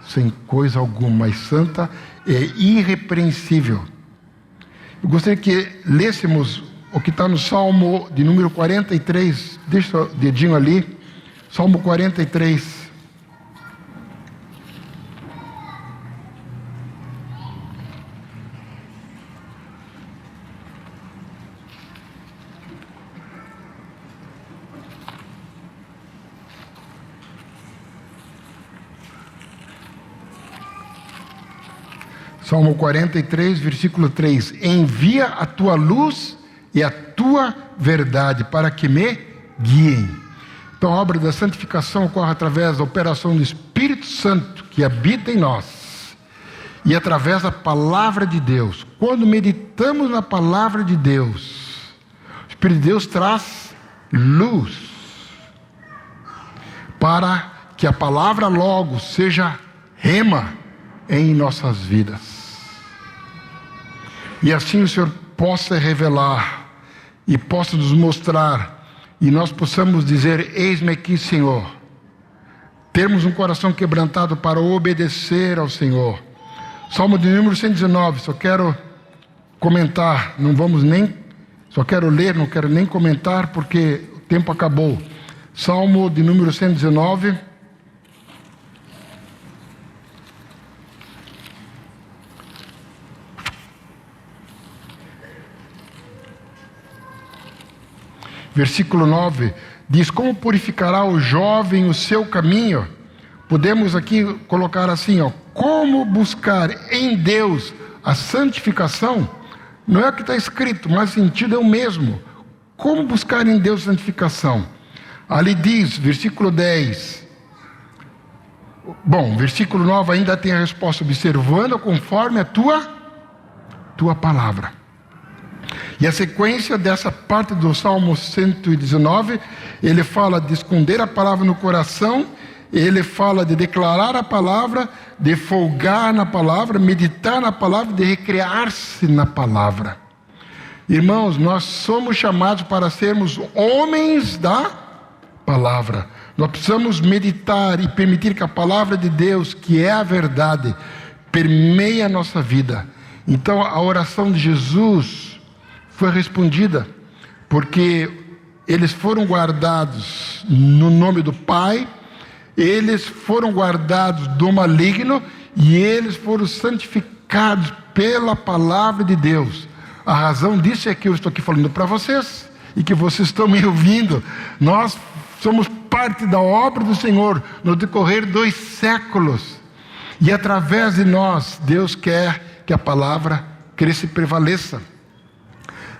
sem coisa alguma, mas santa e irrepreensível. Eu gostaria que lêssemos o que está no Salmo de número 43, deixa o dedinho ali, Salmo 43. Salmo 43, versículo 3: envia a tua luz e a tua verdade para que me guiem. Então a obra da santificação ocorre através da operação do Espírito Santo que habita em nós e através da palavra de Deus. Quando meditamos na palavra de Deus, o Espírito de Deus traz luz para que a palavra logo seja rema em nossas vidas. E assim o Senhor possa revelar e possa nos mostrar, e nós possamos dizer: eis-me aqui, Senhor. Termos um coração quebrantado para obedecer ao Senhor. Salmo de número 119, só quero comentar, só quero ler, não quero nem comentar porque o tempo acabou. Salmo de número 119. Versículo 9, diz: como purificará o jovem o seu caminho? Podemos aqui colocar assim, como buscar em Deus a santificação não é o que está escrito, mas o sentido é o mesmo. Como buscar em Deus santificação? Ali diz, versículo 10. Bom, versículo 9 ainda tem a resposta: observando conforme a tua palavra. E a sequência dessa parte do Salmo 119, ele fala de esconder a palavra no coração, ele fala de declarar a palavra, de folgar na palavra, meditar na palavra, de recrear-se na palavra. Irmãos, nós somos chamados para sermos homens da palavra. Nós precisamos meditar e permitir que a palavra de Deus, que é a verdade, permeie a nossa vida. Então a oração de Jesus foi respondida, porque eles foram guardados no nome do Pai, eles foram guardados do maligno e eles foram santificados pela palavra de Deus. A razão disso é que eu estou aqui falando para vocês e que vocês estão me ouvindo. Nós somos parte da obra do Senhor no decorrer dos séculos. E através de nós, Deus quer que a palavra cresça e prevaleça.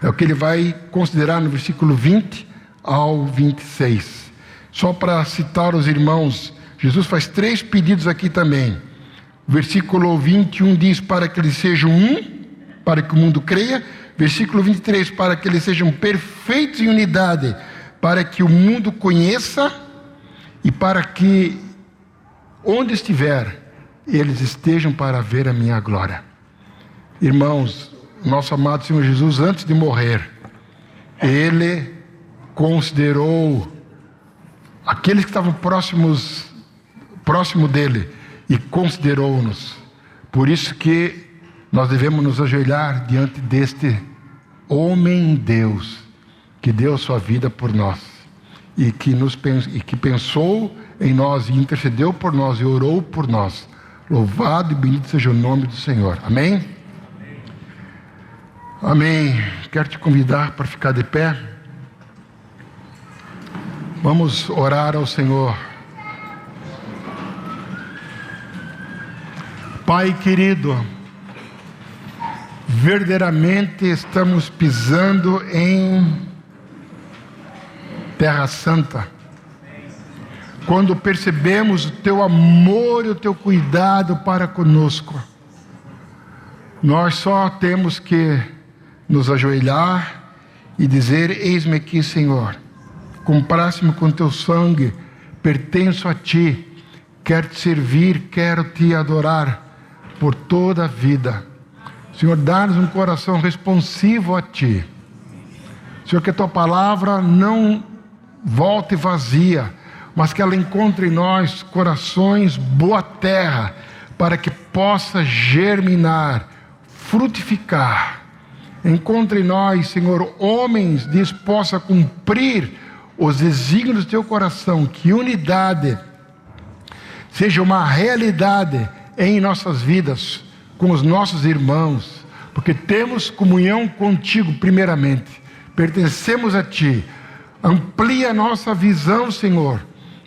É o que ele vai considerar no versículo 20 ao 26. Só para citar os irmãos, Jesus faz 3 pedidos aqui também. Versículo 21 diz: para que eles sejam um, para que o mundo creia. Versículo 23, para que eles sejam perfeitos em unidade, para que o mundo conheça, e para que, onde estiver, eles estejam para ver a minha glória. Irmãos, nosso amado Senhor Jesus, antes de morrer, Ele considerou aqueles que estavam próximo dele, e considerou-nos. Por isso que nós devemos nos ajoelhar diante deste homem Deus, que deu sua vida por nós, e que pensou em nós, e intercedeu por nós, e orou por nós. Louvado e bendito seja o nome do Senhor. Amém? Amém. Quero te convidar para ficar de pé. Vamos orar ao Senhor. Pai querido, verdadeiramente estamos pisando em Terra Santa, quando percebemos o teu amor e o teu cuidado para conosco. Nós só temos que nos ajoelhar e dizer: eis-me aqui, Senhor, compraste-me com teu sangue, pertenço a ti, quero te servir, quero te adorar por toda a vida. Senhor, dá-nos um coração responsivo a ti. Senhor, que a tua palavra não volte vazia, mas que ela encontre em nós corações boa terra, para que possa germinar, frutificar. Encontre em nós, Senhor, homens dispostos a cumprir os desígnios do teu coração, que unidade seja uma realidade em nossas vidas, com os nossos irmãos, porque temos comunhão contigo primeiramente, pertencemos a ti. Amplia a nossa visão, Senhor,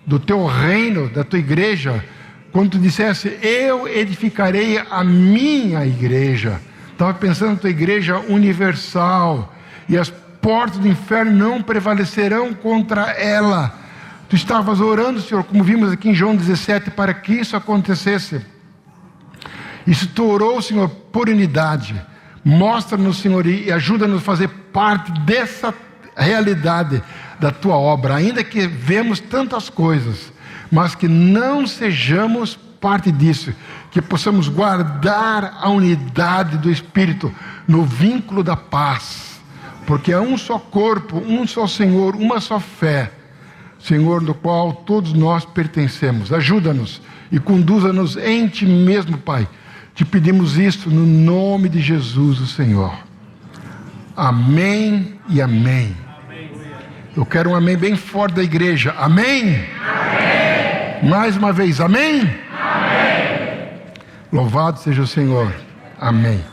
do teu reino, da tua igreja, quando tu dissesse: eu edificarei a minha igreja. Estava pensando na tua igreja universal, e as portas do inferno não prevalecerão contra ela. Tu estavas orando, Senhor, como vimos aqui em João 17, para que isso acontecesse. Isso tu orou, Senhor, por unidade. Mostra-nos, Senhor, e ajuda-nos a fazer parte dessa realidade da tua obra, ainda que vemos tantas coisas, mas que não sejamos parte disso, que possamos guardar a unidade do Espírito no vínculo da paz, porque é um só corpo, um só Senhor, uma só fé, Senhor, do qual todos nós pertencemos. Ajuda-nos e conduza-nos em ti mesmo, Pai. Te pedimos isso no nome de Jesus, o Senhor. Amém e amém. Eu quero um amém bem forte da igreja. Amém? Amém. Mais uma vez, amém? Amém. Louvado seja o Senhor. Amém.